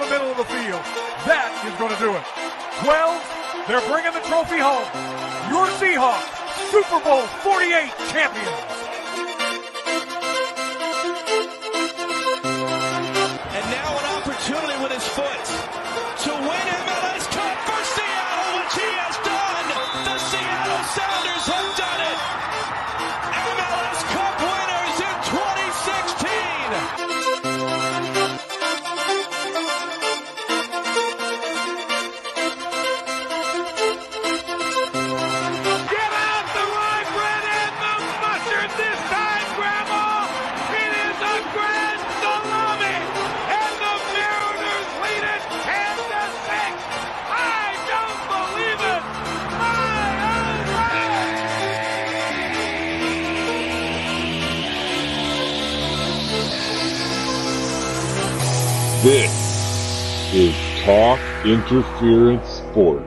the middle of the field. That is going to do it. 12, they're bringing the trophy home. Your Seahawks, Super Bowl 48 champions. And now an opportunity with his foot to win MLS Cup for Seattle, which he has done. The Seattle Sounders have done it. MLS Cup winners in 2016. Get out the rye bread and the mustard this time, Grandma. It is a grand salami, and the Mariners lead it 10-6. I don't believe it. This is Talk Interference Sports.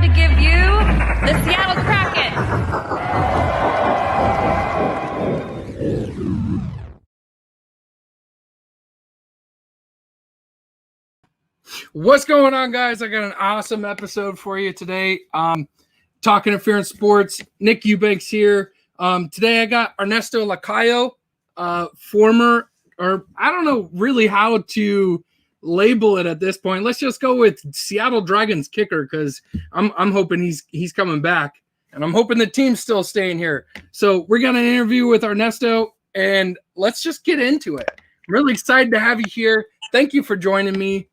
To give you the Seattle Kraken. What's going on, guys? I got an awesome episode for you today. Talking Interference Sports. Nick Eubanks here. Today I got Ernesto Lacayo, former, or I don't know really how to label it at this point. Let's just go with Seattle Dragons kicker, because I'm hoping he's coming back, and I'm hoping the team's still staying here. So we're gonna interview with Ernesto, and let's just get into it. I'm really excited to have you here. Thank you for joining me.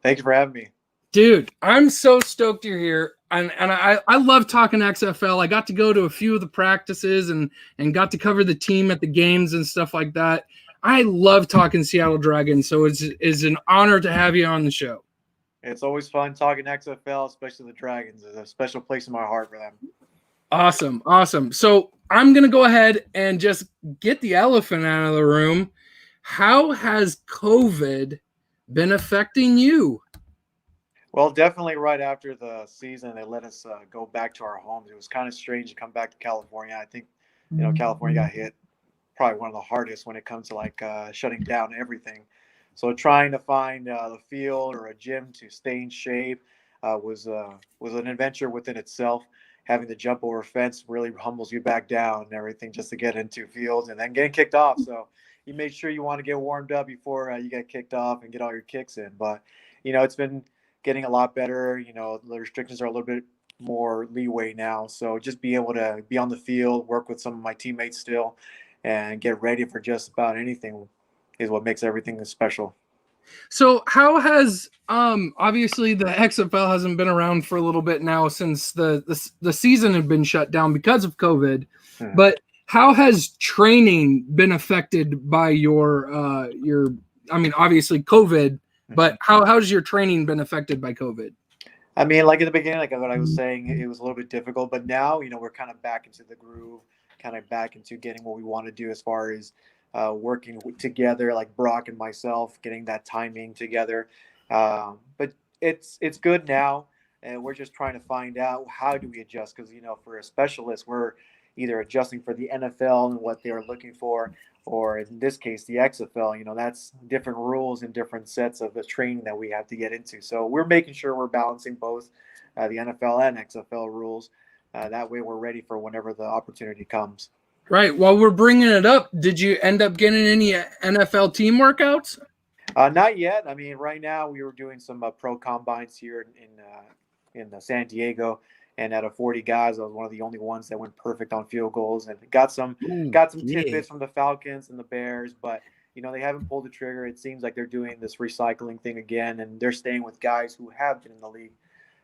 Thank you for having me. Dude, I'm so stoked you're here. And I love talking XFL. I got to go to a few of the practices and got to cover the team at the games and stuff like that. I love talking Seattle Dragons, so it's an honor to have you on the show. It's always fun talking XFL, especially the Dragons. There's a special place in my heart for them. Awesome. So I'm going to go ahead and just get the elephant out of the room. How has COVID been affecting you? Well, definitely right after the season, they let us go back to our homes. It was kind of strange to come back to California. I think, California got hit probably one of the hardest when it comes to shutting down everything. So trying to find the field or a gym to stay in shape was an adventure within itself. Having to jump over a fence really humbles you back down and everything just to get into fields and then getting kicked off. So you make sure you want to get warmed up before you get kicked off and get all your kicks in. But, it's been getting a lot better. The restrictions are a little bit more leeway now. So just be able to be on the field, work with some of my teammates still, and get ready for just about anything is what makes everything special. So how has obviously the XFL hasn't been around for a little bit now since the season had been shut down because of COVID, but how has training been affected by your obviously COVID, but how's your training been affected by COVID? I mean, like in the beginning, like what I was saying, it was a little bit difficult, but now, we're kind of back into the groove, kind of back into getting what we want to do as far as working together, like Brock and myself, getting that timing together. But it's good now, and we're just trying to find out how do we adjust, because, for a specialist, we're either adjusting for the NFL and what they're looking for, or in this case, the XFL, that's different rules and different sets of the training that we have to get into. So we're making sure we're balancing both the NFL and XFL rules. That way we're ready for whenever the opportunity comes. Right. While we're bringing it up, did you end up getting any NFL team workouts? Not yet. I mean, right now we were doing some pro combines here in San Diego, and out of 40 guys, I was one of the only ones that went perfect on field goals, and got some tidbits from the Falcons and the Bears, but they haven't pulled the trigger. It seems like they're doing this recycling thing again, and they're staying with guys who have been in the league,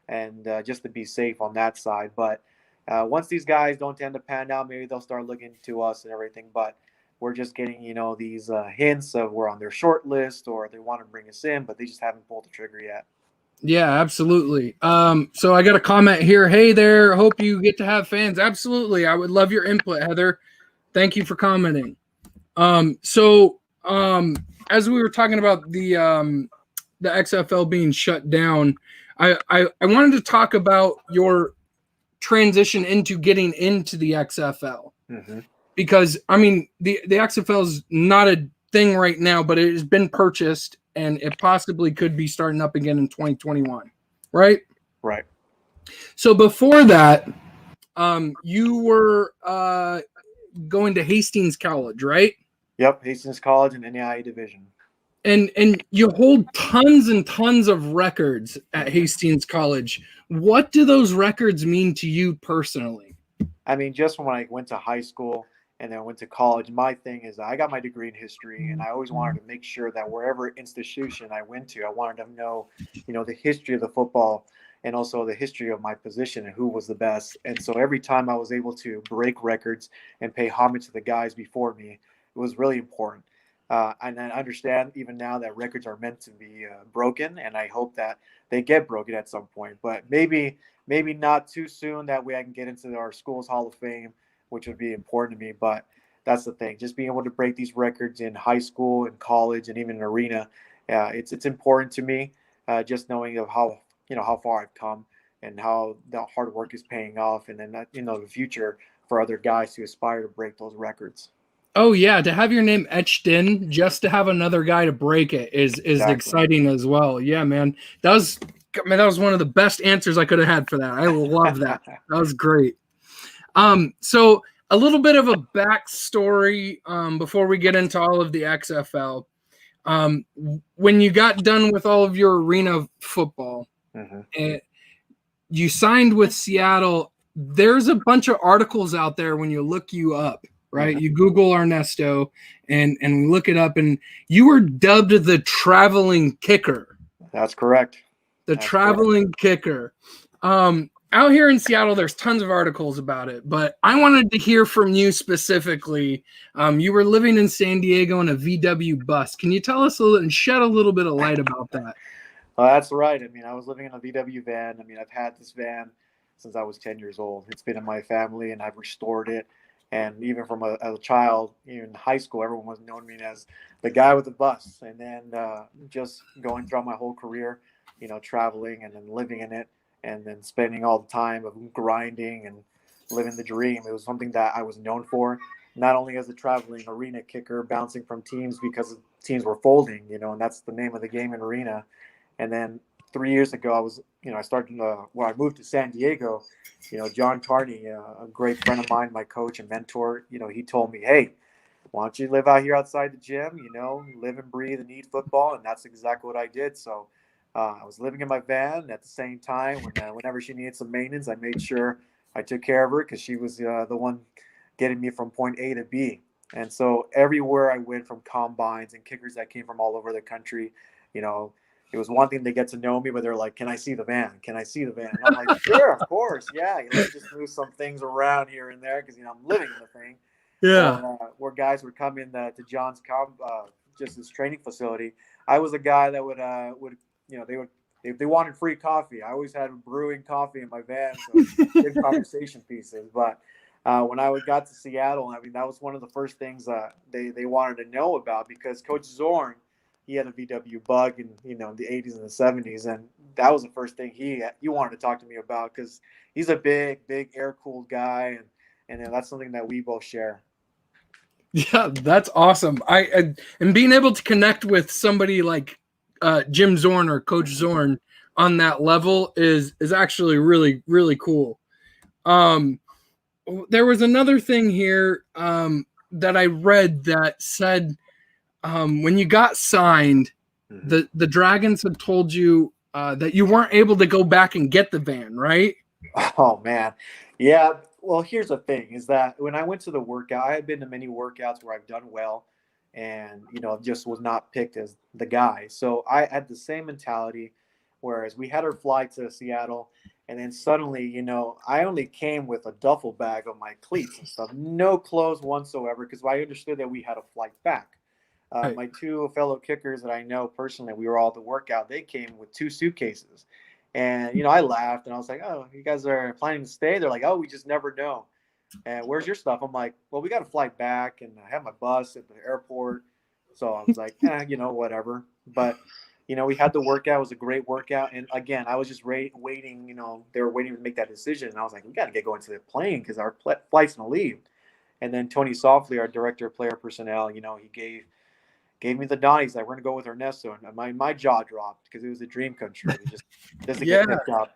and just to be safe on that side. But once these guys don't tend to pan out, maybe they'll start looking to us and everything. But we're just getting, these hints of we're on their short list or they want to bring us in, but they just haven't pulled the trigger yet. Yeah, absolutely. So I got a comment here. Hey there, hope you get to have fans. Absolutely. I would love your input, Heather. Thank you for commenting. As we were talking about the XFL being shut down, I wanted to talk about your transition into getting into the XFL. Mm-hmm. Because I mean the XFL is not a thing right now, but it has been purchased and it possibly could be starting up again in 2021, right? Right. So before that, you were going to Hastings College, right? Yep, Hastings College and NAIA division. And you hold tons and tons of records at Hastings College. What do those records mean to you personally? I mean, just when I went to high school and then went to college, my thing is I got my degree in history, and I always wanted to make sure that wherever institution I went to, I wanted to know, the history of the football and also the history of my position and who was the best. And so every time I was able to break records and pay homage to the guys before me, it was really important. And I understand even now that records are meant to be broken, and I hope that they get broken at some point. But maybe not too soon. That way I can get into our school's Hall of Fame, which would be important to me. But that's the thing. Just being able to break these records in high school and college and even in arena, it's important to me. Just knowing of how far I've come and how the hard work is paying off, and then the future for other guys to aspire to break those records. Oh yeah, to have your name etched in, just to have another guy to break it is Exactly. exciting as well. Yeah, man. That was one of the best answers I could have had for that. I love that. That was great. So a little bit of a backstory before we get into all of the XFL. When you got done with all of your arena football, and you signed with Seattle, there's a bunch of articles out there when you look you up. Right, you Google Ernesto and look it up, and you were dubbed the traveling kicker. That's correct. That's traveling kicker. Out here in Seattle, there's tons of articles about it, but I wanted to hear from you specifically. You were living in San Diego in a VW bus. Can you tell us and shed a little bit of light about that? That's right. I mean, I was living in a VW van. I mean, I've had this van since I was 10 years old. It's been in my family, and I've restored it. And even from a child, even in high school, everyone was knowing me as the guy with the bus. And then just going throughout my whole career, traveling and then living in it, and then spending all the time of grinding and living the dream. It was something that I was known for, not only as a traveling arena kicker, bouncing from teams because teams were folding, and that's the name of the game in arena. And then 3 years ago, I moved to San Diego. John Carney, a great friend of mine, my coach and mentor, he told me, hey, why don't you live out here outside the gym, live and breathe and eat football. And that's exactly what I did. So I was living in my van at the same time. Whenever she needed some maintenance, I made sure I took care of her because she was the one getting me from point A to B. And so everywhere I went, from combines and kickers that came from all over the country, it was one thing to get to know me, but they're like, can I see the van? Can I see the van? And I'm like, sure, of course. Yeah. Let's just move some things around here and there because, I'm living in the thing. Yeah. Where guys would come in to John's just his training facility. I was a guy that would if they wanted free coffee, I always had brewing coffee in my van. So good conversation pieces. But when I got to Seattle, I mean, that was one of the first things they wanted to know about, because Coach Zorn, he had a VW Bug in the 80s and the 70s, and that was the first thing he wanted to talk to me about, because he's a big air cooled guy, and that's something that we both share. Yeah, that's awesome. And being able to connect with somebody like Jim Zorn or Coach Zorn on that level is actually really, really cool. There was another thing here that I read that said when you got signed, the Dragons had told you that you weren't able to go back and get the van, right? Oh, man. Yeah. Well, here's the thing, is that when I went to the workout, I had been to many workouts where I've done well and, just was not picked as the guy. So I had the same mentality, whereas we had our flight to Seattle And then suddenly, I only came with a duffel bag of my cleats and stuff, no clothes whatsoever, because I understood that we had a flight back. Right. My two fellow kickers that I know personally, we were all at the workout. They came with 2 suitcases, and I laughed and I was like, "Oh, you guys are planning to stay?" They're like, "Oh, we just never know." And where's your stuff? I'm like, "Well, we got a flight back, and I have my bus at the airport." So I was like, whatever. But we had the workout. It was a great workout, and again, I was just waiting. They were waiting to make that decision, and I was like, "We got to get going to the plane because our flight's gonna leave." And then Tony Softly, our director of player personnel, he gave me the nod. He's like, "We're gonna go with Ernesto," and my jaw dropped because it was a dream come true to just to Yeah. get picked up.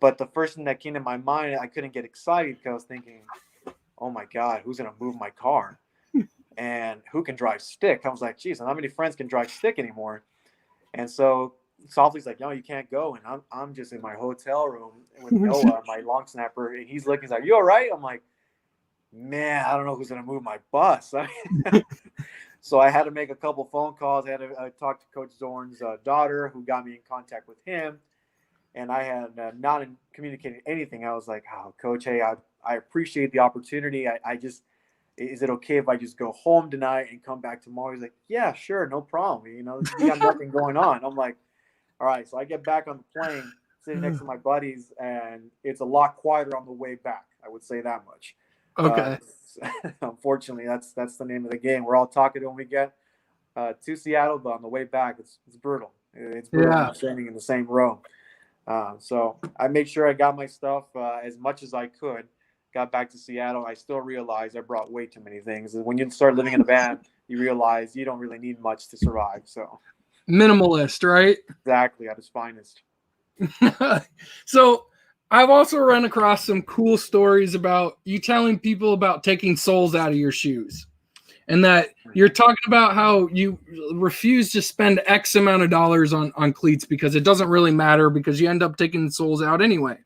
But the first thing that came to my mind, I couldn't get excited because I was thinking, "Oh my God, who's gonna move my car? And who can drive stick?" I was like, "Geez, how many friends can drive stick anymore?" And so Softly's like, "No, you can't go." And I'm just in my hotel room with Noah, my long snapper, and he's looking. He's like, "You all right?" I'm like, "Man, I don't know who's gonna move my bus." So I had to make a couple phone calls. I had to talk to Coach Zorn's daughter, who got me in contact with him. And I had not communicated anything. I was like, "Oh, Coach, hey, I appreciate the opportunity. I just, is it okay if I just go home tonight and come back tomorrow?" He's like, "Yeah, sure, no problem. We got nothing going on." I'm like, "All right." So I get back on the plane, sitting next to my buddies, and it's a lot quieter on the way back. I would say that much. Okay. Unfortunately, that's the name of the game. We're all talking when we get to Seattle, but on the way back, it's brutal. It's brutal not standing in the same row. So I made sure I got my stuff as much as I could. Got back to Seattle. I still realized I brought way too many things. And when you start living in a van, you realize you don't really need much to survive. So Minimalist, right? exactly, at its finest. So I've also run across some cool stories about you telling people about taking soles out of your shoes, and that you're talking about how you refuse to spend X amount of dollars on cleats because it doesn't really matter because you end up taking the soles out anyway.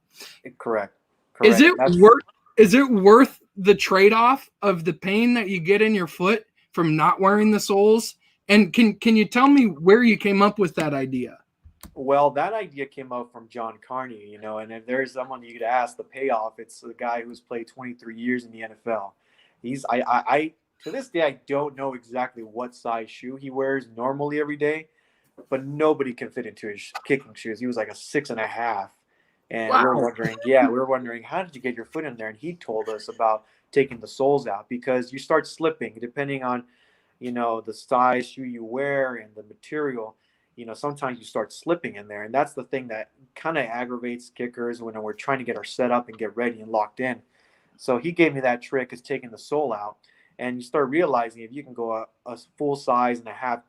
Correct. Is it worth the trade-off of the pain that you get in your foot from not wearing the soles? And can you tell me where you came up with that idea? Well, that idea came up from John Carney, and if there's someone you could ask the payoff, it's the guy who's played 23 years in the NFL. I to this day, I don't know exactly what size shoe he wears normally every day, but nobody can fit into his kicking shoes. He was like a 6.5. And Wow. we were wondering, how did you get your foot in there? And he told us about taking the soles out because you start slipping depending on, the size shoe you wear and the material. Sometimes you start slipping in there. And that's the thing that kind of aggravates kickers when we're trying to get our setup and get ready and locked in. So he gave me that trick, is taking the sole out. And you start realizing if you can go a full size and a half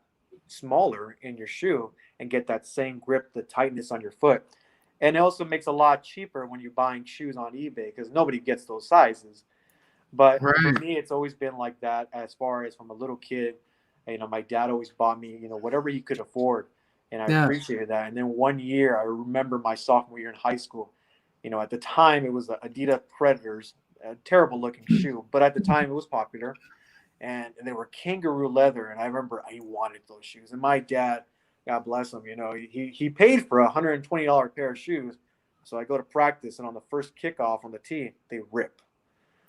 smaller in your shoe and get that same grip, the tightness on your foot. And it also makes it a lot cheaper when you're buying shoes on eBay because nobody gets those sizes. But for me, it's always been like that as far as from a little kid. My dad always bought me, whatever he could afford. And I appreciated that. And then one year, I remember my sophomore year in high school. At the time, it was the Adidas Predators, a terrible looking shoe. But at the time, it was popular. And they were kangaroo leather. And I remember I wanted those shoes. And my dad, God bless him, he paid for a $120 pair of shoes. So I go to practice, and on the first kickoff on the tee, they rip.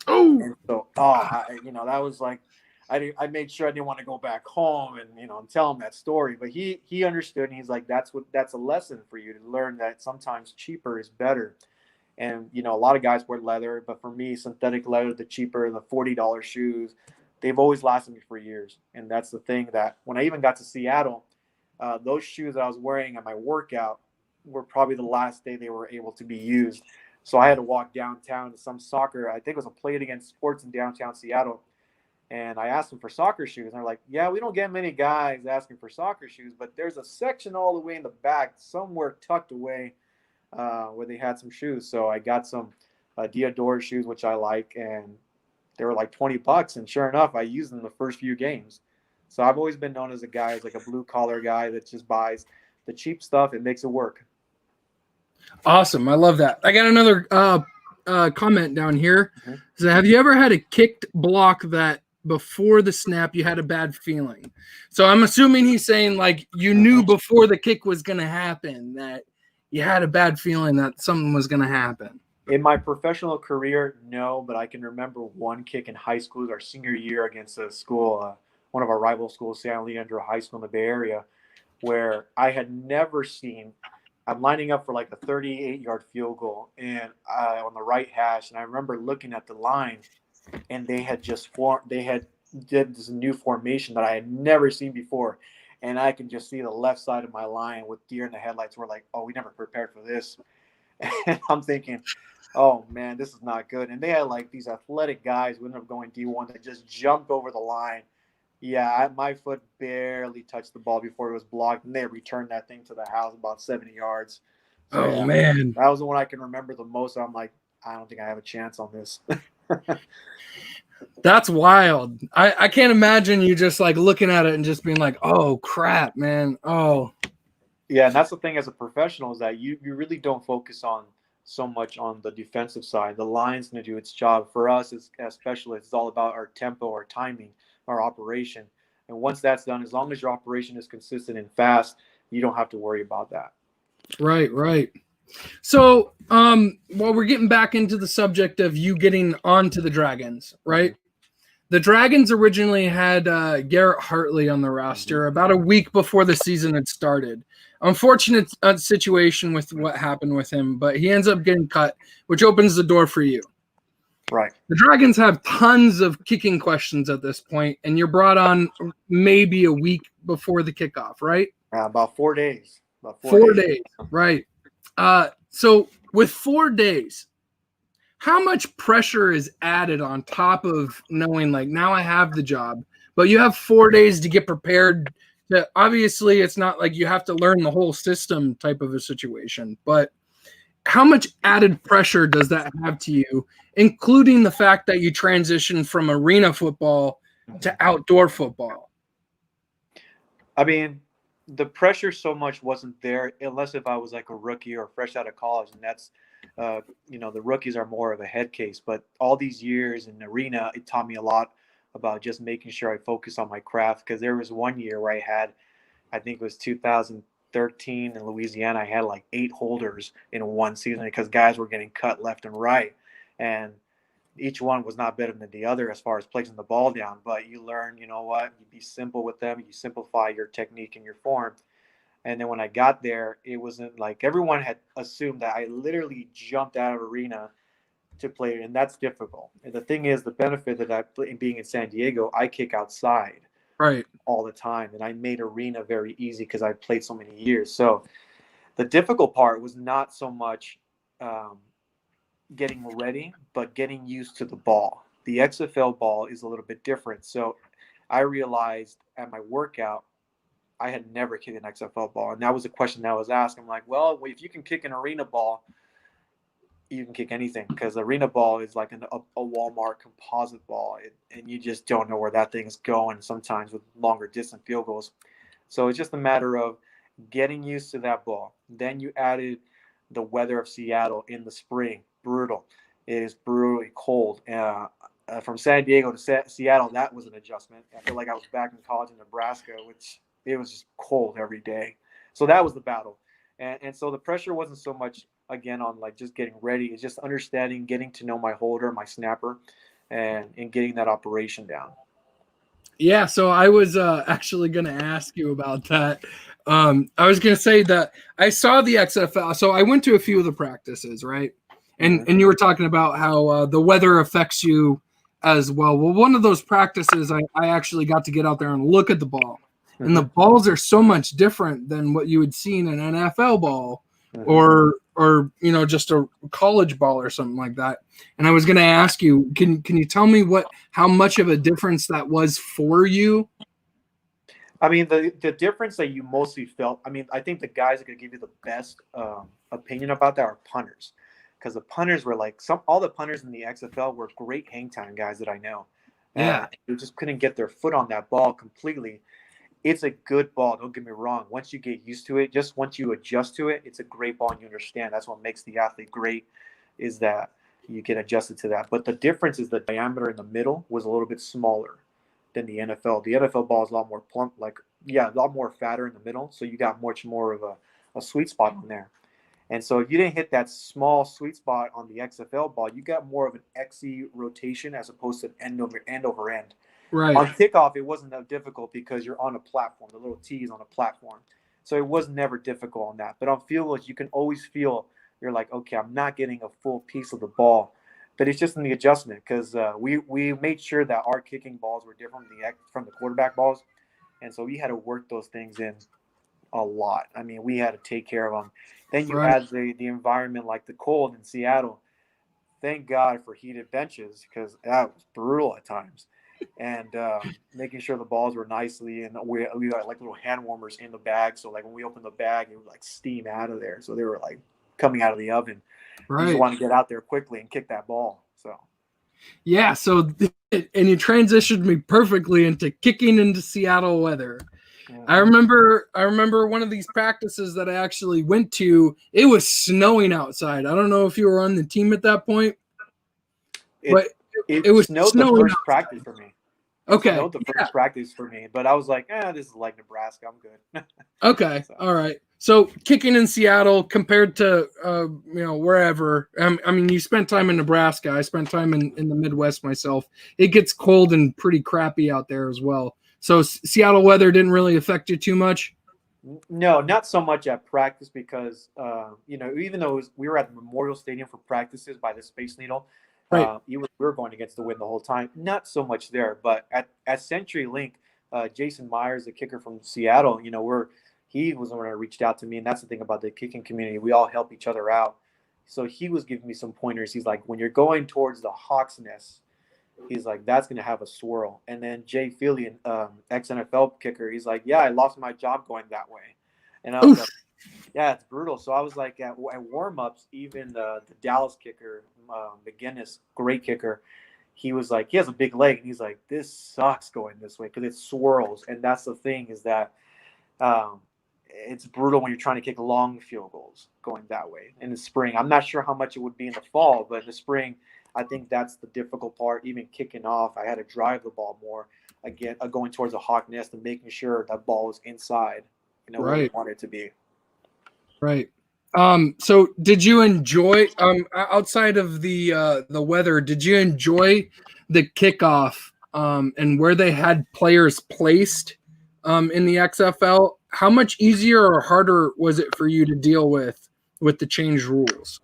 Oh, and so that was like, I made sure I didn't want to go back home and tell him that story. But he understood, and he's like, that's a lesson for you to learn that sometimes cheaper is better. And a lot of guys wear leather, but for me, synthetic leather, the cheaper, the $40 shoes, they've always lasted me for years. And that's the thing that when I even got to Seattle, those shoes that I was wearing at my workout were probably the last day they were able to be used. So I had to walk downtown to some soccer. I think it was a Play It Again Sports in downtown Seattle. And I asked them for soccer shoes. And they're like, "Yeah, we don't get many guys asking for soccer shoes, but there's a section all the way in the back, somewhere tucked away, where they had some shoes." So I got some Diadora shoes, which I like, and they were like $20. And sure enough, I used them the first few games. So I've always been known as a guy, as like a blue collar guy that just buys the cheap stuff. It makes it work. Awesome. I love that. I got another comment down here. Mm-hmm. So have you ever had a kicked block that before the snap you had a bad feeling? So I'm assuming he's saying like you knew before the kick was going to happen that you had a bad feeling that something was going to happen? In my professional career, no, but I can remember one kick in high school, our senior year against a school, one of our rival schools, San Leandro High School in the Bay Area, where I had never seen. I'm lining up for like a 38-yard field goal and on the right hash, and I remember looking at the line, and they had just formed. They had did this new formation that I had never seen before, and I can just see the left side of my line with deer in the headlights. We're like, oh, we never prepared for this, and I'm thinking, oh man, this is not good. And they had like these athletic guys who ended up going D1 that just jumped over the line. Yeah, my foot barely touched the ball before it was blocked, and they returned that thing to the house about 70 yards. So Oh yeah, man, that was the one I can remember the most. I'm like, I don't think I have a chance on this. that's wild. I can't imagine you just like looking at it and just being like, oh crap, man. Oh Yeah, and that's the thing as a professional is that you really don't focus on so much on the defensive side. The line's going to do its job. For us as specialists, it's all about our tempo, our timing, our operation. And once that's done, as long as your operation is consistent and fast, you don't have to worry about that. right. So while we're getting back into the subject of you getting onto the Dragons, right? The Dragons originally had Garrett Hartley on the roster about a week before the season had started. Unfortunate situation with what happened with him, but he ends up getting cut, which opens the door for you. Right. The Dragons have tons of kicking questions at this point, and you're brought on maybe a week before the kickoff, right? About 4 days. About 4 days, right. So with 4 days, how much pressure is added on top of knowing like now I have the job, but you have 4 days to get prepared to, obviously it's not like you have to learn the whole system type of a situation, but how much added pressure does that have to you, including the fact that you transition from arena football to outdoor football? I mean, the pressure so much wasn't there unless if I was like a rookie or fresh out of college, and that's the rookies are more of a head case. But all these years in the arena, it taught me a lot about just making sure I focus on my craft. Because there was one year where I think it was 2013 in Louisiana, I had like 8 holders in one season because guys were getting cut left and right, and each one was not better than the other as far as placing the ball down. But you learn, you know what, you be simple with them, you simplify your technique and your form. And then when I got there, it wasn't like everyone had assumed that I literally jumped out of arena to play, and that's difficult. And the thing is, the benefit that being in San Diego, I kick outside Right. all the time, and I made arena very easy because I played so many years. So the difficult part was not so much getting ready, but getting used to the ball. The XFL ball is a little bit different. So I realized at my workout, I had never kicked an XFL ball. And that was a question that I was asked. I'm like, well, if you can kick an arena ball, you can kick anything, because arena ball is like a Walmart composite ball. And you just don't know where that thing is going sometimes with longer distance field goals. So it's just a matter of getting used to that ball. Then you added the weather of Seattle in the spring. Brutal. It is brutally cold. From San Diego to Seattle, that was an adjustment. I feel like I was back in college in Nebraska, which it was just cold every day. So that was the battle. And so the pressure wasn't so much, again, on like just getting ready. It's just understanding, getting to know my holder, my snapper, and getting that operation down. Yeah, so I was actually going to ask you about that. I was going to say that I saw the XFL. So I went to a few of the practices, right? And you were talking about how the weather affects you as well. Well, one of those practices, I actually got to get out there and look at the ball. And the balls are so much different than what you would see in an NFL ball or just a college ball or something like that. And I was going to ask you, can you tell me how much of a difference that was for you? I mean, the difference that you mostly felt, I mean, I think the guys that could give you the best opinion about that are punters, because the punters were like all the punters in the XFL were great hang time guys that I know. Yeah. They just couldn't get their foot on that ball completely. It's a good ball. Don't get me wrong. Once you get used to it, just once you adjust to it, it's a great ball and you understand. That's what makes the athlete great, is that you get adjusted to that. But the difference is the diameter in the middle was a little bit smaller than the NFL. The NFL ball is a lot more plump, a lot more fatter in the middle. So you got much more of a sweet spot on there. And so if you didn't hit that small sweet spot on the XFL ball, you got more of an XE rotation as opposed to an end over end. Right. On kickoff, it wasn't that difficult because you're on a platform. The little T is on a platform. So it was never difficult on that. But on field goals, you can always feel you're like, okay, I'm not getting a full piece of the ball. But it's just in the adjustment because we made sure that our kicking balls were different from the quarterback balls. And so we had to work those things in a lot. I mean, we had to take care of them. Then you add the environment like the cold in Seattle. Thank God for heated benches because that was brutal at times. And making sure the balls were nicely, and we had like little hand warmers in the bag. So like when we opened the bag, it would like steam out of there. So they were like coming out of the oven. You just want to get out there quickly and kick that ball. So yeah. So and you transitioned me perfectly into kicking into Seattle weather. I remember one of these practices that I actually went to. It was snowing outside. I don't know if you were on the team at that point, but it was snowed snowing the first outside. practice for me. Okay. Snowed the first practice for me, but I was like, this is like Nebraska. I'm good. Okay. So. All right. So kicking in Seattle compared to wherever. I mean, you spent time in Nebraska. I spent time in the Midwest myself. It gets cold and pretty crappy out there as well. So Seattle weather didn't really affect you too much? No, not so much at practice because, even though we were at the Memorial Stadium for practices by the Space Needle, right. we were going against the wind the whole time. Not so much there, but at CenturyLink, Jason Myers, the kicker from Seattle, he was the one that reached out to me, and that's the thing about the kicking community. We all help each other out. So he was giving me some pointers. He's like, when you're going towards the Hawk's Nest, he's like, that's going to have a swirl. And then Jay Feely, ex-NFL kicker, he's like, yeah, I lost my job going that way. And I was like, yeah, it's brutal. So I was like, at warm-ups, even the Dallas kicker, McGinnis, great kicker, he was like, he has a big leg. And he's like, this sucks going this way because it swirls. And that's the thing is that it's brutal when you're trying to kick long field goals going that way in the spring. I'm not sure how much it would be in the fall, but in the spring, I think that's the difficult part. Even kicking off, I had to drive the ball more, again, going towards the Hawk Nest and making sure that ball was inside, where we want it to be. Right. So did you enjoy, outside of the weather, did you enjoy the kickoff and where they had players placed in the XFL? How much easier or harder was it for you to deal with the changed rules?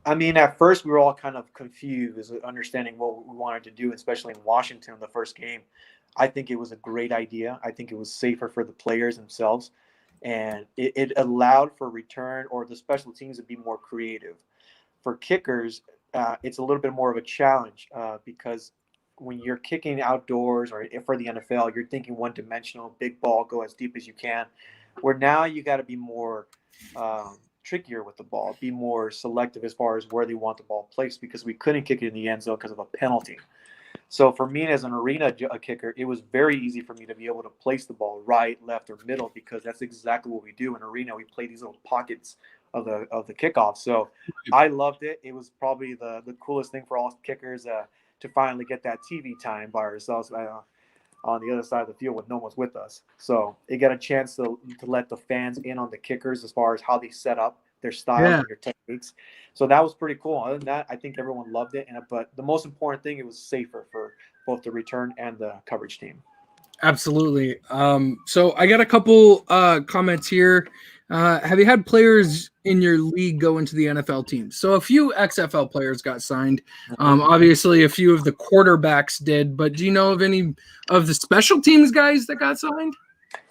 I mean, at first we were all kind of confused, understanding what we wanted to do, especially in Washington, the first game. I think it was a great idea. I think it was safer for the players themselves, and it allowed for return or the special teams to be more creative. For kickers, it's a little bit more of a challenge because when you're kicking outdoors or for the NFL, you're thinking one-dimensional, big ball, go as deep as you can. Where now you got to be more trickier with the ball, be more selective as far as where they want the ball placed because we couldn't kick it in the end zone because of a penalty. So for me as an arena kicker, it was very easy for me to be able to place the ball right, left, or middle because that's exactly what we do in arena. We play these little pockets of the kickoff. So I loved it. It was probably the coolest thing for all kickers to finally get that TV time by ourselves on the other side of the field when no one's with us. So it got a chance to let the fans in on the kickers as far as how they set up their styles and their techniques. So that was pretty cool. Other than that, I think everyone loved it. But the most important thing, it was safer for both the return and the coverage team. Absolutely. So I got a couple comments here. Have you had players in your league go into the NFL teams? So a few XFL players got signed. Obviously, a few of the quarterbacks did. But do you know of any of the special teams guys that got signed?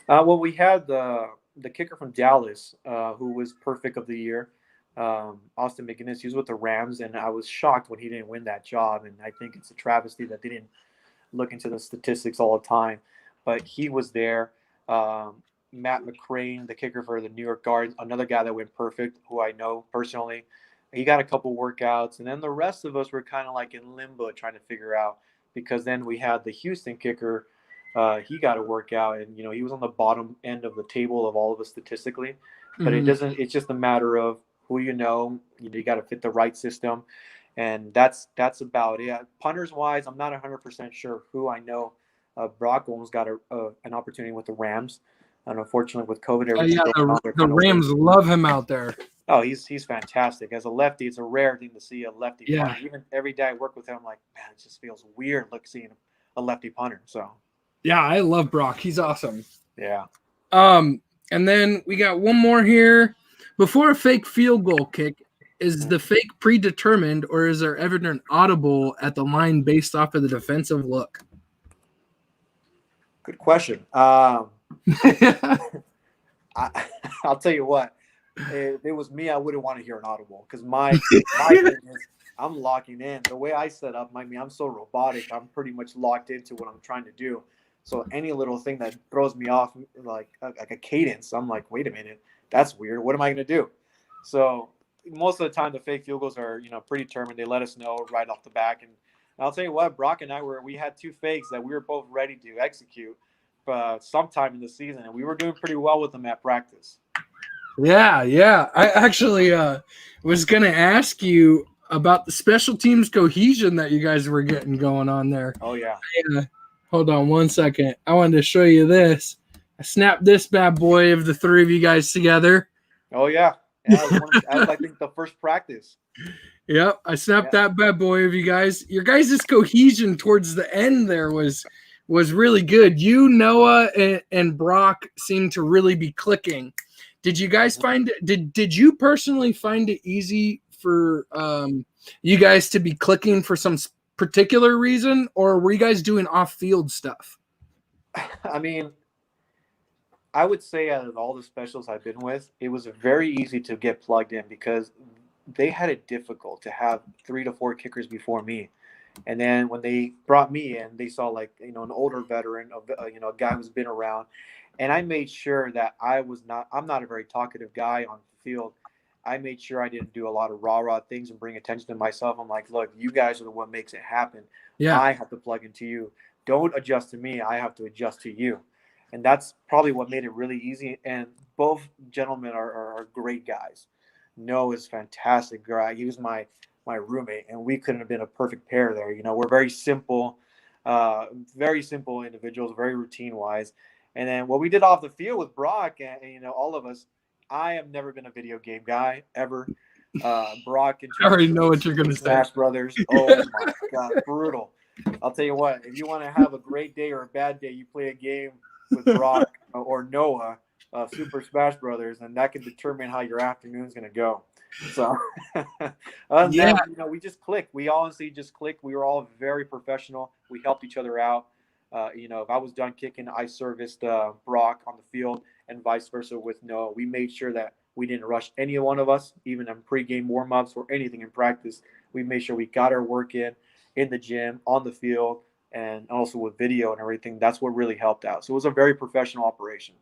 Well, we had the kicker from Dallas, who was perfect of the year, Austin McGinnis. He was with the Rams, and I was shocked when he didn't win that job. And I think it's a travesty that they didn't look into the statistics all the time. But he was there. Matt McCrane, the kicker for the New York Guards, another guy that went perfect, who I know personally. He got a couple workouts, and then the rest of us were kind of like in limbo trying to figure out, because then we had the Houston kicker. He got a workout, and he was on the bottom end of the table of all of us statistically. But it's just a matter of who you got to fit the right system, and that's about it. Punters wise, I'm not 100% sure who I know. Brock almost got an opportunity with the Rams. And unfortunately, with COVID, the Rams love him out there. Oh, he's fantastic. As a lefty, it's a rare thing to see a lefty Yeah. punter. Even every day I work with him, I'm like, man, it just feels weird seeing a lefty punter. So Yeah, I love Brock. He's awesome. yeah. And then we got one more here. Before a fake field goal kick, is the fake predetermined or is there ever an audible at the line based off of the defensive look? Good question. I'll tell you what. If it was me, I wouldn't want to hear an audible because my thing is I'm locking in. The way I set up, I'm so robotic. I'm pretty much locked into what I'm trying to do. So any little thing that throws me off, like a cadence, I'm like, wait a minute, that's weird. What am I going to do? So most of the time, the fake field goals are pretty determined. They let us know right off the back. And I'll tell you what, Brock and I we had 2 fakes that we were both ready to execute sometime in the season, and we were doing pretty well with them at practice. Yeah. I actually was going to ask you about the special teams cohesion that you guys were getting going on there. Oh, yeah. Hold on one second. I wanted to show you this. I snapped this bad boy of the 3 of you guys together. Oh, yeah. That was, I think, the first practice. Yep, I snapped that bad boy of you guys. Your guys' cohesion towards the end there was really good. You, Noah, and Brock seemed to really be clicking. Did you guys find it? Did you personally find it easy for you guys to be clicking for some particular reason, or were you guys doing off-field stuff? I mean, I would say out of all the specials I've been with, it was very easy to get plugged in because they had it difficult to have 3 to 4 kickers before me. And then when they brought me in, they saw an older veteran, a guy who's been around. And I made sure that I'm not a very talkative guy on the field. I made sure I didn't do a lot of rah-rah things and bring attention to myself. I'm like, look, you guys are the one makes it happen. Yeah. I have to plug into you. Don't adjust to me. I have to adjust to you. And that's probably what made it really easy. And both gentlemen are great guys. Noah is fantastic guy. He was my roommate, and we couldn't have been a perfect pair there. We're very simple individuals, very routine-wise. And then what we did off the field with Brock and all of us, I have never been a video game guy ever. Brock and I already know what you're going to say. Smash Brothers. Oh my God, brutal. I'll tell you what, if you want to have a great day or a bad day, you play a game with Brock or Noah, Super Smash Brothers, and that can determine how your afternoon's going to go. So, that, we just clicked. We honestly just clicked. We were all very professional. We helped each other out. If I was done kicking, I serviced Brock on the field and vice versa with Noah. We made sure that we didn't rush any one of us, even in pregame warm-ups or anything in practice. We made sure we got our work in the gym, on the field, and also with video and everything. That's what really helped out. So it was a very professional operation.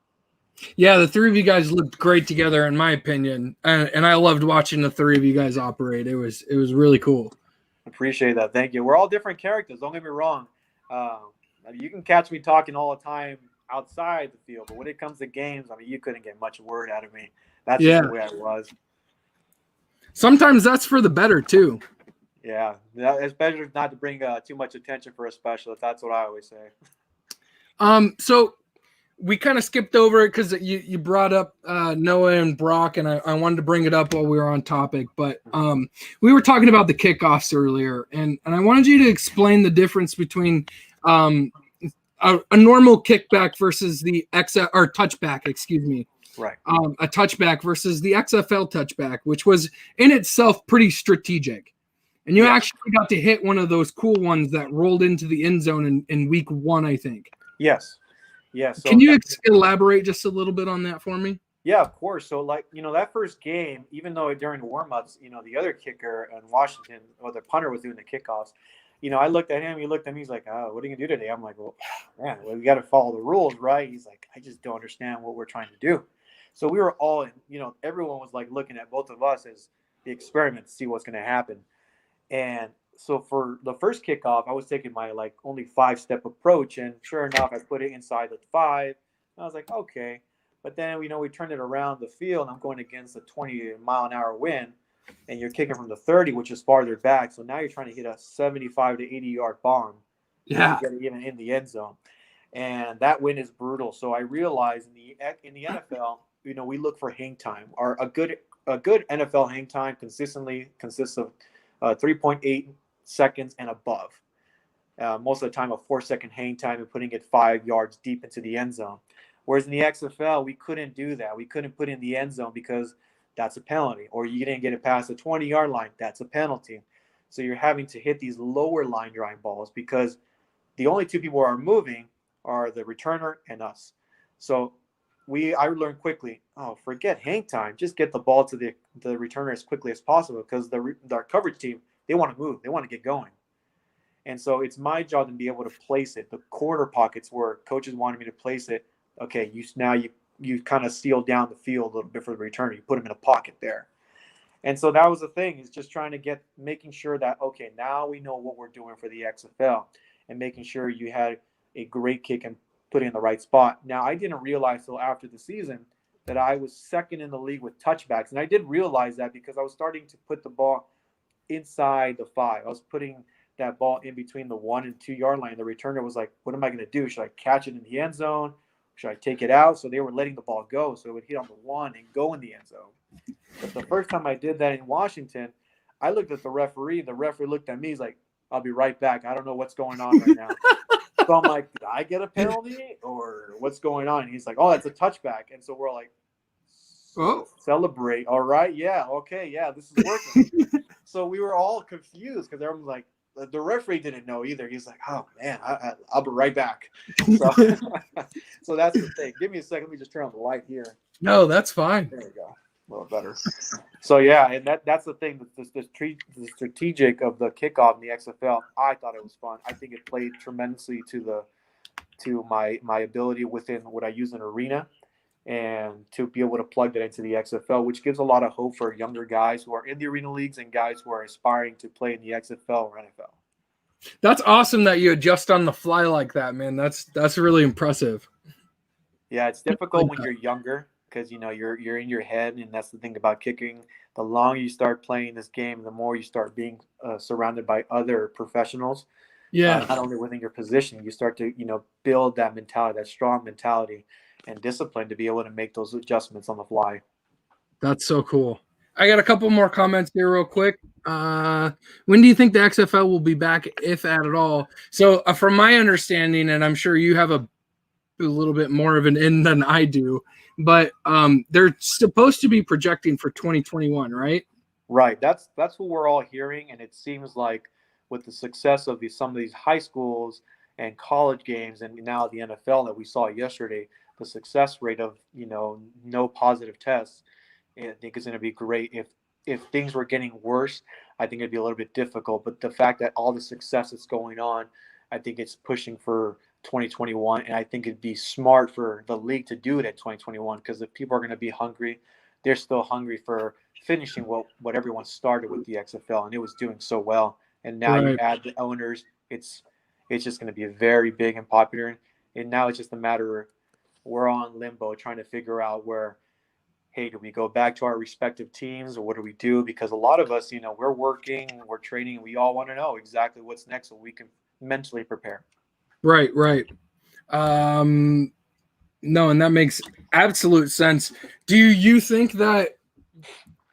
Yeah, the 3 of you guys looked great together, in my opinion, and I loved watching the 3 of you guys operate. It was really cool. Appreciate that. Thank you. We're all different characters. Don't get me wrong. You can catch me talking all the time outside the field, but when it comes to games, you couldn't get much word out of me. That's just the way I was. Sometimes that's for the better too. Yeah, it's better not to bring too much attention for a specialist. That's what I always say. So we kind of skipped over it because you brought up Noah and Brock, and I wanted to bring it up while we were on topic. But we were talking about the kickoffs earlier, and I wanted you to explain the difference between a normal kickback versus the touchback, excuse me. Right. A touchback versus the XFL touchback, which was in itself pretty strategic. And you actually got to hit one of those cool ones that rolled into the end zone in week 1, I think. Yes. So can you elaborate just a little bit on that for me? Yeah, of course. So, that first game, even though during the warm-ups, the other kicker in Washington, or the punter was doing the kickoffs, I looked at him, he looked at me, he's like, oh, what are you going to do today? I'm like, well, man, we got to follow the rules, right? He's like, I just don't understand what we're trying to do. So we were all, everyone was looking at both of us as the experiment to see what's going to happen. And so for the first kickoff, I was taking my only 5-step approach, and sure enough, I put it inside the 5. I was like, okay. But then we turned it around the field, and I'm going against a 20-mile-an-hour wind, and you're kicking from the 30, which is farther back. So now you're trying to hit a 75 to 80-yard bomb. Yeah. To get it even in the end zone, and that wind is brutal. So I realized in the NFL, we look for hang time, or a good a good NFL hang time consistently consists of 3.8 seconds and above. Most of the time, a 4-second hang time and putting it 5 yards deep into the end zone. Whereas in the XFL, we couldn't do that. We couldn't put in the end zone because that's a penalty. Or you didn't get it past the 20-yard line. That's a penalty. So you're having to hit these lower line drive balls because the only two people who are moving are the returner and us. So I learned quickly, forget hang time. Just get the ball to the returner as quickly as possible because our coverage team, they want to move. They want to get going. And so it's my job to be able to place it. The corner pockets where coaches wanted me to place it. Okay, you kind of seal down the field a little bit for the returner. You put them in a pocket there. And so that was the thing, is just trying to making sure that, okay, now we know what we're doing for the XFL and making sure you had a great kick and put it in the right spot. Now, I didn't realize till after the season that I was second in the league with touchbacks. And I did realize that because I was starting to put the ball inside the 5. I was putting that ball in between the 1 and 2 yard line. The returner was like, what am I going to do? Should I catch it in the end zone? Should I take it out? So they were letting the ball go. So it would hit on the 1 and go in the end zone. But the first time I did that in Washington, I looked at the referee. The referee looked at me. He's like, I'll be right back. I don't know what's going on right now. So I'm like, did I get a penalty or what's going on? And he's like, oh, that's a touchback. And so we're like, celebrate. All right. Yeah. Okay. Yeah, this is working. So we were all confused because everyone's like, the referee didn't know either. He's like, oh, man, I'll be right back. So that's the thing. Give me a second. Let me just turn on the light here. No, that's fine. There we go. A little better. So, yeah, and that's the thing. The strategic of the kickoff in the XFL, I thought it was fun. I think it played tremendously to my ability within what I use in arena and to be able to plug that into the XFL, which gives a lot of hope for younger guys who are in the arena leagues and guys who are aspiring to play in the XFL or NFL. That's awesome that you adjust on the fly like that, man. That's really impressive. Yeah, it's difficult when you're younger because, you're in your head, and that's the thing about kicking. The longer you start playing this game, the more you start being surrounded by other professionals. Yeah. Not only within your position, you start to, build that mentality, that strong mentality and discipline to be able to make those adjustments on the fly. That's so cool. I got a couple more comments here real quick. When do you think the XFL will be back, if at all? So from my understanding, and I'm sure you have a little bit more of an in than I do, but they're supposed to be projecting for 2021, right? Right. That's what we're all hearing. And it seems like with the success of some of these high schools and college games and now the NFL that we saw yesterday, the success rate of, no positive tests, I think is going to be great. If things were getting worse, I think it'd be a little bit difficult. But the fact that all the success that's going on, I think it's pushing for 2021. And I think it'd be smart for the league to do it at 2021 because if people are going to be hungry, they're still hungry for finishing what everyone started with the XFL, and it was doing so well. And now you add the owners, it's just going to be very big and popular. And now it's just a matter of we're on limbo trying to figure out where, hey, do we go back to our respective teams or what do we do? Because a lot of us, we're working, we're training, and we all want to know exactly what's next so we can mentally prepare. Right. No, and that makes absolute sense. Do you think that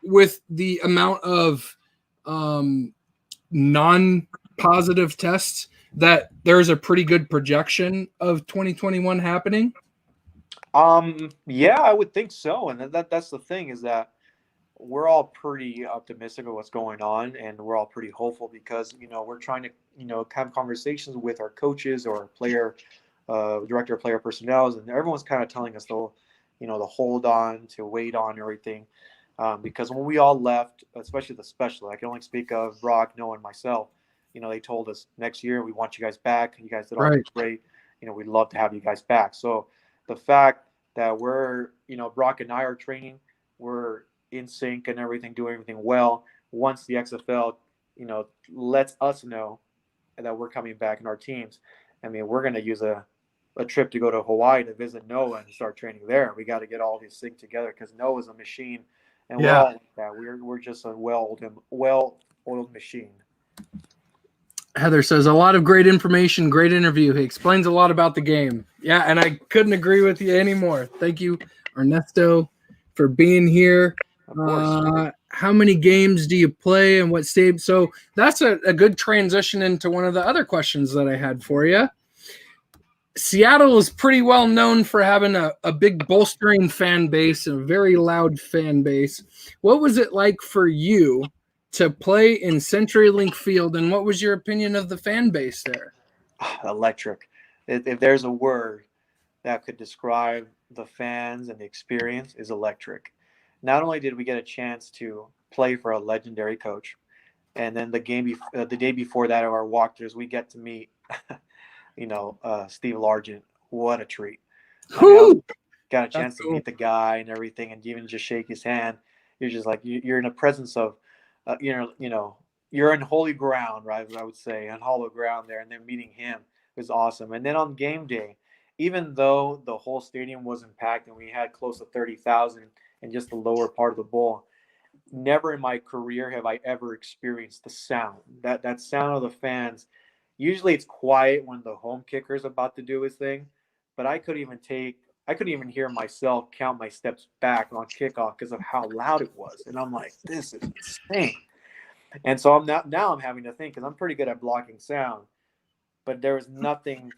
with the amount of non-positive tests that there's a pretty good projection of 2021 happening? Yeah, I would think so. And that's the thing is that we're all pretty optimistic of what's going on and we're all pretty hopeful because, we're trying to, have conversations with our coaches or player, director of player personnel, and everyone's kind of telling us to hold on, to wait on everything. Because when we all left, especially the special, I can only speak of Brock, Noah, and myself, they told us next year, we want you guys back. You guys did all great. We'd love to have you guys back. So the fact that we're, Brock and I are training, we're in sync and everything, doing everything well. Once the XFL, lets us know that we're coming back in our teams, I mean, we're going to use a trip to go to Hawaii to visit Noah and start training there. We got to get all these things together because Noah's a machine. And we're all like that. We're just a well-oiled machine. Heather says, a lot of great information, great interview. He explains a lot about the game. Yeah, and I couldn't agree with you anymore. Thank you, Ernesto, for being here. Of course. How many games do you play and what stadium? So that's a good transition into one of the other questions that I had for you. Seattle is pretty well known for having a big bolstering fan base and a very loud fan base. What was it like for you to play in CenturyLink Field, and what was your opinion of the fan base there? Electric. If there's a word that could describe the fans and the experience, is electric. Not only did we get a chance to play for a legendary coach, and then the day before that of our walkthroughs, we get to meet, Steve Largent. What a treat! I mean, I got a chance to meet the guy and everything, and even just shake his hand. You're just like you're in the presence of, you're in holy ground, right? I would say on hollow ground there, and then meeting him was awesome. And then on game day, even though the whole stadium wasn't packed and we had close to 30,000 in just the lower part of the bowl, never in my career have I ever experienced the sound. That sound of the fans. Usually it's quiet when the home kicker is about to do his thing, but I couldn't even hear myself count my steps back on kickoff because of how loud it was. And I'm like, this is insane. And so now I'm having to think, because I'm pretty good at blocking sound, but there is nothing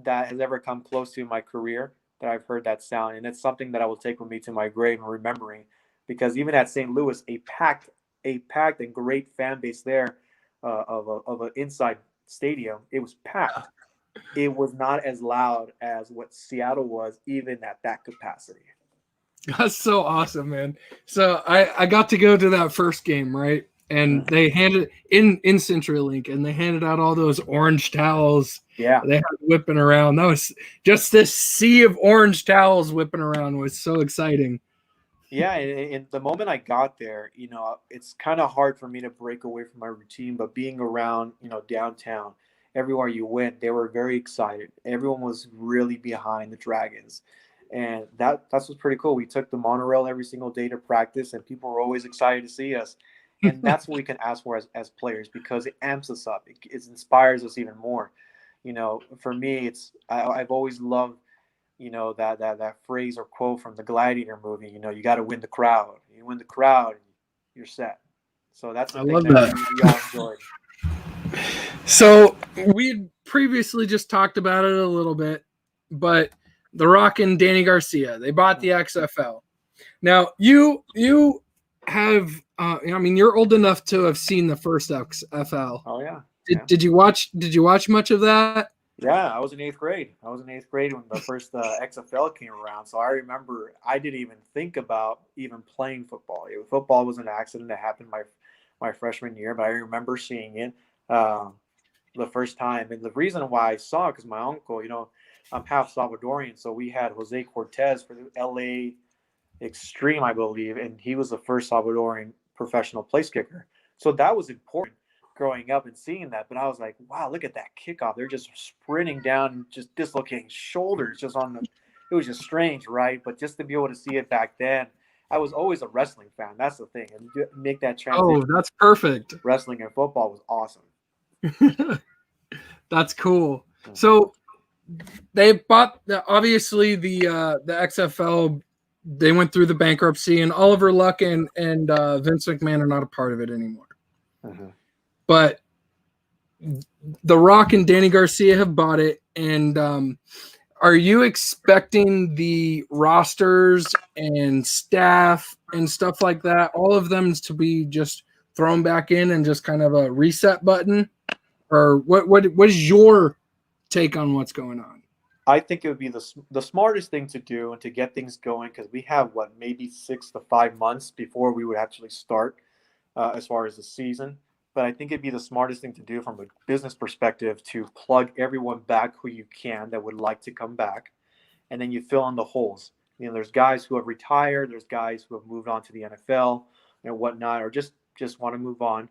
that has ever come close to in my career that I've heard that sound. And it's something that I will take with me to my grave and remembering, because even at St. Louis, a packed and great fan base there of an inside stadium, it was packed. It was not as loud as what Seattle was, even at that capacity. That's so awesome, man. So I got to go to that first game, right? And they handed in CenturyLink, and they handed out all those orange towels. Yeah, they had whipping around. That was just this sea of orange towels whipping around was so exciting. Yeah, and the moment I got there, it's kind of hard for me to break away from my routine, but being around, downtown, everywhere you went, they were very excited. Everyone was really behind the Dragons. And that's what's pretty cool. We took the monorail every single day to practice, and people were always excited to see us. And that's what we can ask for as players, because it amps us up. It inspires us even more. For me, I've always loved, that phrase or quote from the Gladiator movie. You got to win the crowd. You win the crowd, you're set. So that's the thing that we all enjoyed. So we previously just talked about it a little bit, but The Rock and Danny Garcia, they bought the XFL. Now you have, you're old enough to have seen the first XFL. Oh yeah. Did you watch much of that? Yeah, I was in 8th grade. I was in 8th grade when the first XFL came around. So I remember I didn't even think about even playing football. Football was an accident that happened my freshman year, but I remember seeing it the first time. And the reason why I saw it, because my uncle, I'm half Salvadorian, so we had Jose Cortez for the LA Extreme, I believe, and he was the first Salvadorian professional place kicker. So that was important growing up and seeing that. But I was like, wow, look at that kickoff. They're just sprinting down, just dislocating shoulders it was just strange, right? But just to be able to see it back then, I was always a wrestling fan. That's the thing. And make that transition. Oh, that's perfect. Wrestling and football was awesome. That's cool. So they bought obviously the XFL. They went through the bankruptcy, and Oliver Luck and Vince McMahon are not a part of it anymore. But The Rock and Danny Garcia have bought it. And are you expecting the rosters and staff and stuff like that, all of them to be just thrown back in and just kind of a reset button? Or what is your take on what's going on? I think it would be the smartest thing to do and to get things going, because we have maybe 6 to 5 months before we would actually start as far as the season. But I think it'd be the smartest thing to do from a business perspective to plug everyone back who you can that would like to come back, and then you fill in the holes. There's guys who have retired, there's guys who have moved on to the NFL and whatnot, or just want to move on.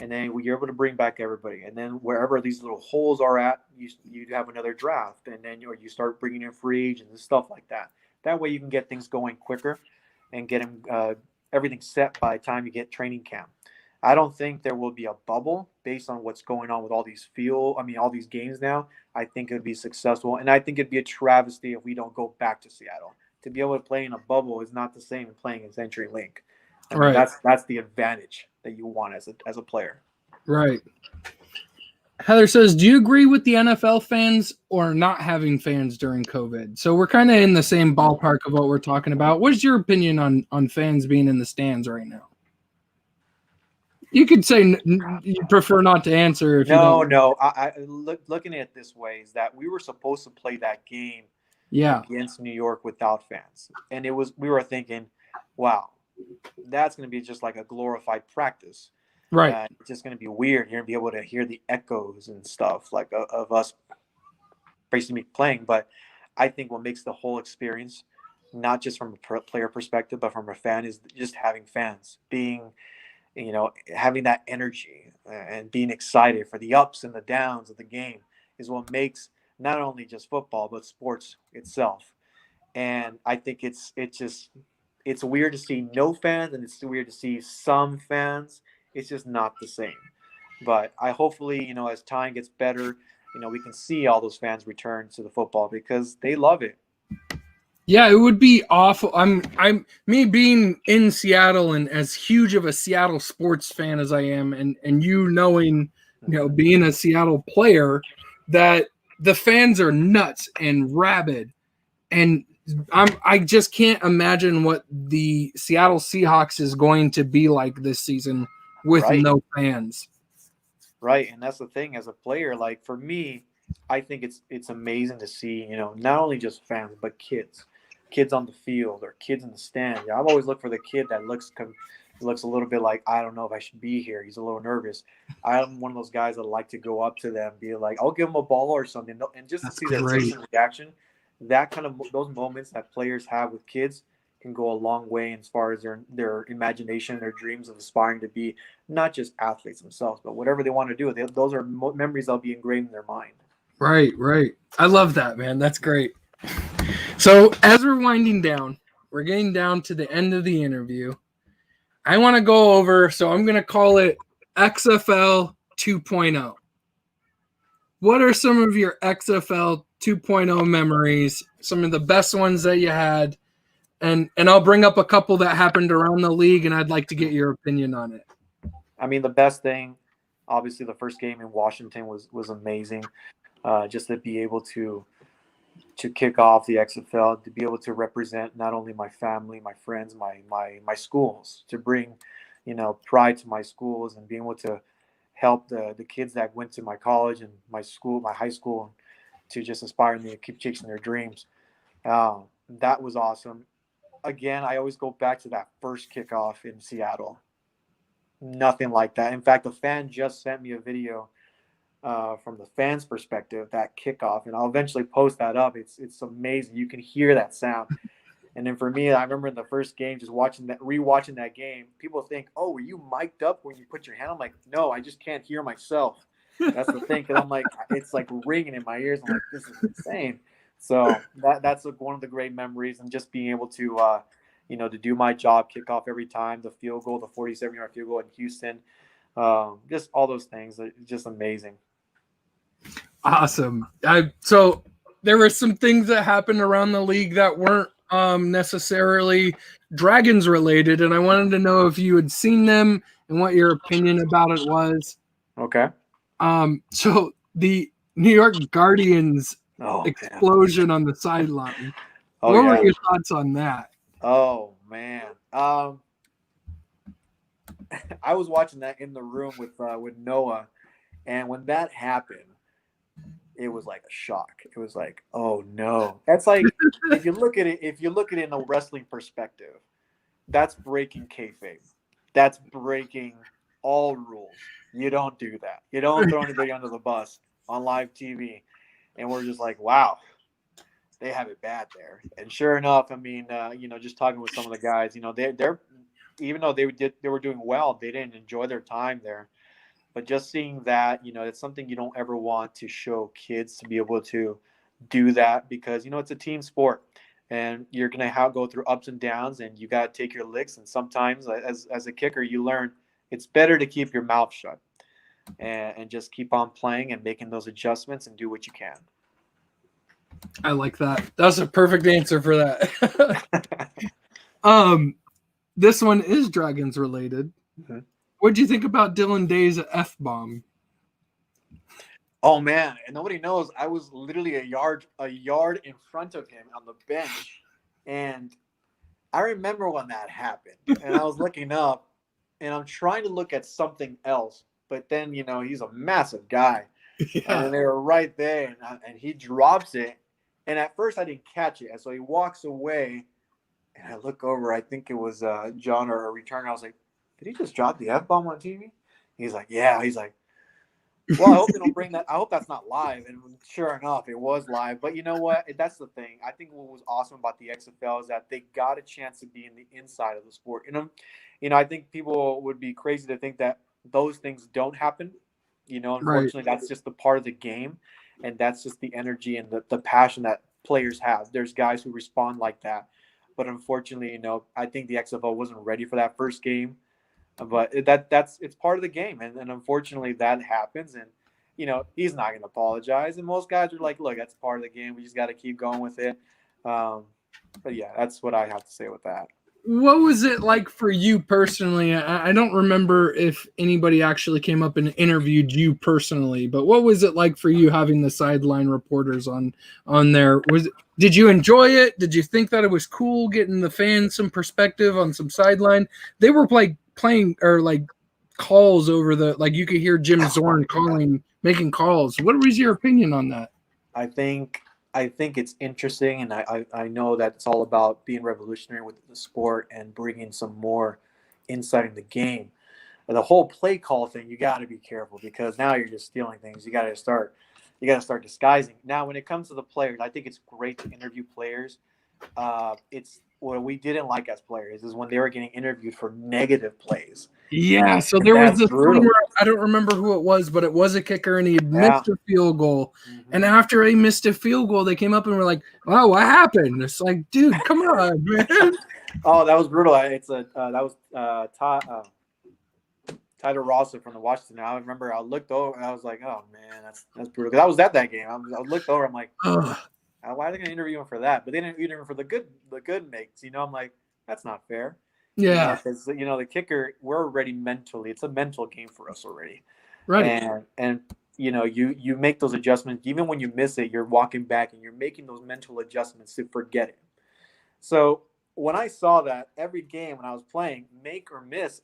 And then you're able to bring back everybody. And then wherever these little holes are at, you have another draft. And then you start bringing in free agents and stuff like that. That way you can get things going quicker and get everything set by the time you get training camp. I don't think there will be a bubble based on what's going on with all these all these games now. I think it would be successful. And I think it'd be a travesty if we don't go back to Seattle. To be able to play in a bubble is not the same as playing in CenturyLink. I mean, Right. that's the advantage that you want as a player. Right. Heather says, do you agree with the NFL fans or not having fans during COVID? So we're kind of in the same ballpark of what we're talking about. What's your opinion on fans being in the stands right now? You could say you prefer not to answer if you don't. No. Looking at it this way is that we were supposed to play that game Yeah. against New York without fans, and we were thinking, wow, that's going to be just like a glorified practice. Right. It's just going to be weird. You're going to be able to hear the echoes and stuff like of us basically playing. But I think what makes the whole experience, not just from a player perspective, but from a fan, is just having fans, being, having that energy and being excited for the ups and the downs of the game is what makes not only just football, but sports itself. And I think it's weird to see no fans, and it's weird to see some fans. It's just not the same. But I hopefully, as time gets better, we can see all those fans return to the football because they love it. Yeah, it would be awful. I'm me being in Seattle and as huge of a Seattle sports fan as I am, and you knowing, being a Seattle player, that the fans are nuts and rabid, and I just can't imagine what the Seattle Seahawks is going to be like this season with no fans. Right, and that's the thing as a player. Like for me, I think it's amazing to see, not only just fans but kids on the field or kids in the stand. Yeah, I've always looked for the kid that looks a little bit like, I don't know if I should be here. He's a little nervous. I'm one of those guys that like to go up to them, be like, I'll give them a ball or something, and just to see their face and reaction. That kind of those moments that players have with kids can go a long way as far as their imagination, their dreams of aspiring to be not just athletes themselves, but whatever they want to do. Those are memories that'll be engraved in their mind. Right. I love that, man. That's great. So as we're winding down, we're getting down to the end of the interview. I want to go over, so I'm going to call it XFL 2.0. What are some of your XFL 2.0 memories, some of the best ones that you had? And I'll bring up a couple that happened around the league, and I'd like to get your opinion on it. I mean, the best thing, obviously, the first game in Washington was amazing. Just to be able to kick off the XFL, to be able to represent not only my family, my friends, my schools, to bring, pride to my schools and being able to help the kids that went to my college and my school, my high school, to just inspire them to keep chasing their dreams. That was awesome. Again, I always go back to that first kickoff in Seattle. Nothing like that. In fact, a fan just sent me a video from the fans' perspective, that kickoff, and I'll eventually post that up. It's amazing. You can hear that sound. And then for me, I remember in the first game, just rewatching that game, people think, "Oh, were you mic'd up when you put your hand?" I'm like, "No, I just can't hear myself." That's the thing, because I'm like, it's like ringing in my ears. I'm like, this is insane. So that's one of the great memories, and just being able to, to do my job, kick off every time, the field goal, the 47-yard field goal in Houston, just all those things, just amazing. Awesome. So there were some things that happened around the league that weren't necessarily Dragons related, and I wanted to know if you had seen them and what your opinion about it was. Okay. So the New York Guardians explosion on the sideline. What were your thoughts on that? Oh man. I was watching that in the room with Noah, and when that happened, it was like a shock. It was like, oh no. That's like, if you look at it in a wrestling perspective, that's breaking kayfabe. That's breaking all rules. You don't do that. You don't throw anybody under the bus on live TV. And we're just like, wow, they have it bad there. And sure enough, I mean, just talking with some of the guys, they're even though they were doing well, they didn't enjoy their time there. But just seeing that, it's something you don't ever want to show kids, to be able to do that, because, it's a team sport, and you're going to go through ups and downs, and you got to take your licks. And sometimes as a kicker, you learn it's better to keep your mouth shut and just keep on playing and making those adjustments and do what you can. I like that. That's a perfect answer for that. This one is Dragons related. Mhm. What'd you think about Dylan Day's F-bomb? Oh man, and nobody knows. I was literally a yard in front of him on the bench, and I remember when that happened. And I was looking up, and I'm trying to look at something else, but then he's a massive guy, Yeah. and they were right there, and he drops it, and at first I didn't catch it, and so he walks away, and I look over. I think it was John or a returner. I was like, did he just drop the F-bomb on TV? He's like, yeah. He's like, well, I hope they don't bring that. I hope that's not live. And sure enough, it was live. But you know what? That's the thing. I think what was awesome about the XFL is that they got a chance to be in the inside of the sport. I think people would be crazy to think that those things don't happen. Unfortunately, that's just the part of the game. And that's just the energy and the passion that players have. There's guys who respond like that. But unfortunately, I think the XFL wasn't ready for that first game. But it's part of the game, and unfortunately that happens. And he's not going to apologize. And most guys are like, "Look, that's part of the game. We just got to keep going with it." But yeah, that's what I have to say with that. What was it like for you personally? I don't remember if anybody actually came up and interviewed you personally, but what was it like for you having the sideline reporters on there? Did you enjoy it? Did you think that it was cool getting the fans some perspective on some sideline? They were playing or calls over you could hear Jim Zorn making calls. What was your opinion on that? I think it's interesting, and I know that it's all about being revolutionary with the sport and bringing some more insight in the game. But the whole play call thing, you got to be careful, because now you're just stealing things. You got to start disguising. Now, when it comes to the players, I think it's great to interview players. It's what we didn't like as players is when they were getting interviewed for negative plays. Yeah, so there was this one where I don't remember who it was, but it was a kicker, and he had missed a field goal. Mm-hmm. And after he missed a field goal, they came up and were like, "Wow, what happened?" It's like, dude, come on, man. Oh, that was brutal. That was Tyler Rossa from the Washington. I remember I looked over and I was like, "Oh man, that's brutal." Because I was at that game. I looked over. I'm like, why are they going to interview him for that? But they didn't interview him for the good makes. I'm like, that's not fair. Yeah, because the kicker, we're already mentally. It's a mental game for us already, right? And you make those adjustments. Even when you miss it, you're walking back and you're making those mental adjustments to forget it. So when I saw that every game when I was playing, make or miss,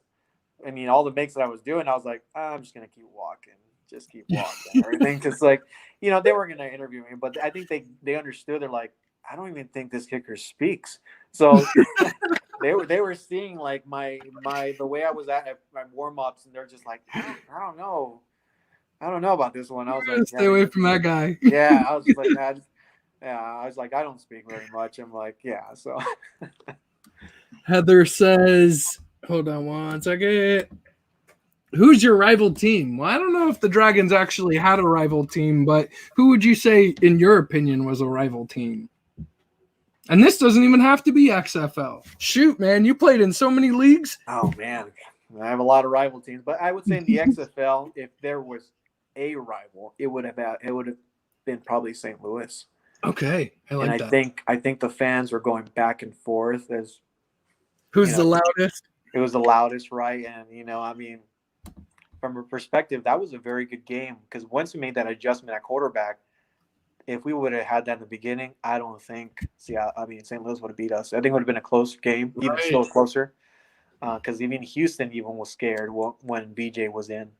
all the makes that I was doing, I was like, I'm just gonna keep walking. Just keep walking. Everything, because they weren't gonna interview me, but I think they understood. They're like, I don't even think this kicker speaks. So they were seeing the way I was at my warm ups, and they're just like, I don't know about this one. I was like, stay away from that guy. Yeah, I was just like that. Yeah, I was like, I don't speak very much. I'm like, yeah. So Heather says, hold on one second. Who's your rival team? Well, I don't know if the Dragons actually had a rival team, but who would you say, in your opinion, was a rival team? And this doesn't even have to be XFL. Shoot, man, you played in so many leagues. Oh, man. I have a lot of rival teams. But I would say in the XFL, if there was a rival, it would have been probably St. Louis. Okay, I like that. I think the fans were going back and forth as who's the loudest. It was the loudest, right? And from a perspective, that was a very good game, because once we made that adjustment at quarterback, if we would have had that in the beginning, I don't think St. Louis would have beat us. I think it would have been a close game, even still closer, because even Houston was scared when BJ was in.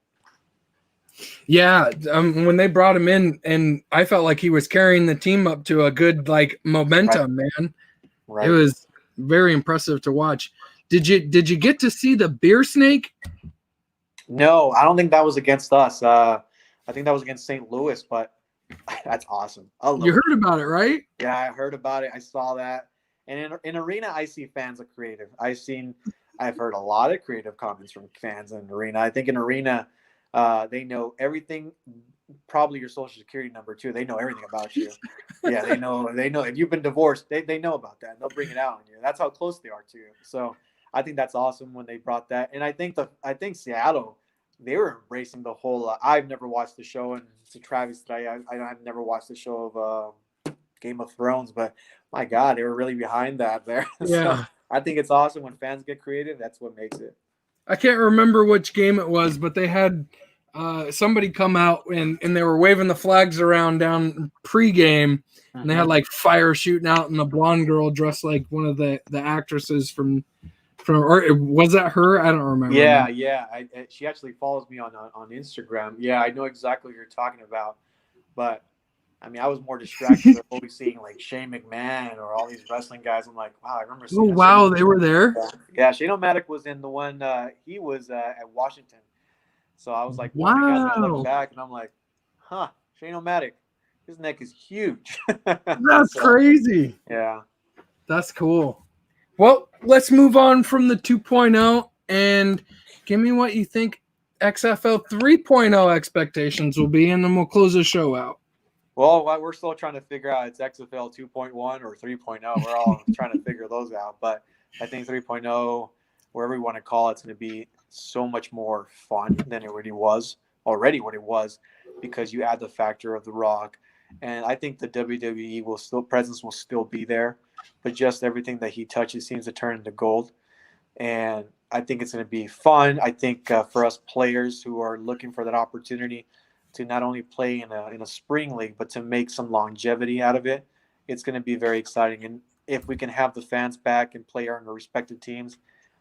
Yeah, when they brought him in, and I felt like he was carrying the team up to a good momentum, man. Right. It was very impressive to watch. Did you get to see the beer snake? No, I don't think that was against us. I think that was against St. Louis, but that's awesome. You heard about it, right? Yeah, I heard about it. I saw that. And in arena, I see fans are creative. I've heard a lot of creative comments from fans in arena. I think in arena, they know everything, probably your social security number too. They know everything about you. Yeah, they know if you've been divorced, they know about that. They'll bring it out on you. That's how close they are to you. So I think that's awesome when they brought that. And I think Seattle, they were embracing the whole. I've never watched the show, and to Travis today, I've never watched the show of Game of Thrones, but my God, they were really behind that there. Yeah. So I think it's awesome when fans get creative. That's what makes it. I can't remember which game it was, but they had somebody come out and they were waving the flags around down pregame, and they had like fire shooting out, and the blonde girl dressed like one of the actresses from or was that her? I don't remember. Yeah. She actually follows me on Instagram. Yeah, I know exactly what you're talking about. But I mean, I was more distracted with always seeing like Shane McMahon or all these wrestling guys. I'm like, wow, I remember seeing. Oh wow, they were there. Yeah, Shane O'Matic was in the one. He was at Washington. So I was like, wow. I look back and I'm like, huh, Shane O'Matic, his neck is huge. That's crazy. Yeah. That's cool. Well, let's move on from the 2.0 and give me what you think XFL 3.0 expectations will be, and then we'll close the show out. Well, we're still trying to figure out it's XFL 2.1 or 3.0. We're all trying to figure those out. But I think 3.0, wherever you want to call it, it's going to be so much more fun than it already was, because you add the factor of The Rock. And I think the WWE presence will still be there, but just everything that he touches seems to turn into gold. And I think it's going to be fun. I think for us players who are looking for that opportunity to not only play in a spring league, but to make some longevity out of it, it's going to be very exciting. And if we can have the fans back and play on our respective teams,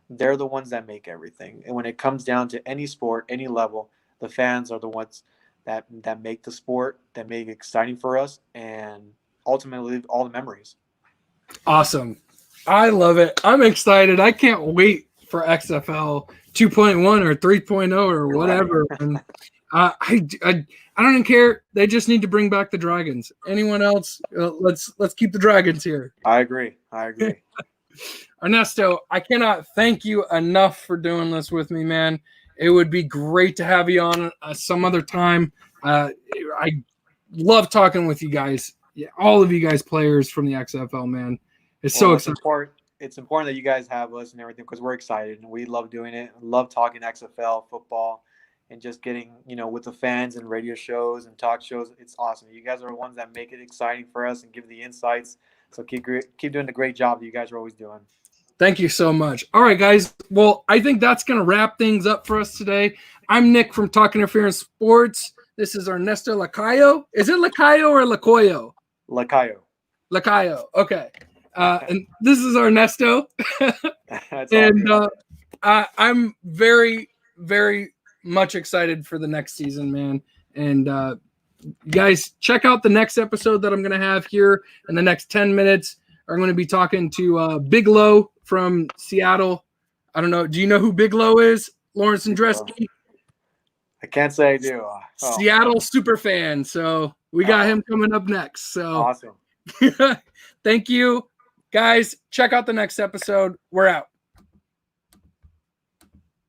they're the ones that make everything. And when it comes down to any sport, any level, the fans are the ones that make the sport, that make it exciting for us, and ultimately all the memories. Awesome. I love it. I'm excited. I can't wait for XFL 2.1 or 3.0 or whatever. And I don't even care. They just need to bring back the Dragons. Anyone else? Let's keep the Dragons here. I agree. Ernesto, I cannot thank you enough for doing this with me, man. It would be great to have you on some other time. I love talking with you guys. Yeah, all of you guys players from the XFL, man. It's so exciting. It's important that you guys have us and everything, because we're excited and we love doing it. Love talking XFL football and just getting, with the fans and radio shows and talk shows. It's awesome. You guys are the ones that make it exciting for us and give the insights. So keep doing the great job that you guys are always doing. Thank you so much. All right, guys. Well, I think that's going to wrap things up for us today. I'm Nick from Talking Interference Sports. This is Ernesto Lacayo. Is it Lacayo or Lacoyo? Lacayo. Okay. And this is Ernesto. And I'm very, very much excited for the next season, man. And guys, check out the next episode that I'm going to have here in the next 10 minutes. I'm going to be talking to Big Low from Seattle. I don't know. Do you know who Big Low is? Lawrence Andreski? I can't say I do. Seattle super fan. So we got him coming up next. So awesome. Thank you. Guys, check out the next episode. We're out.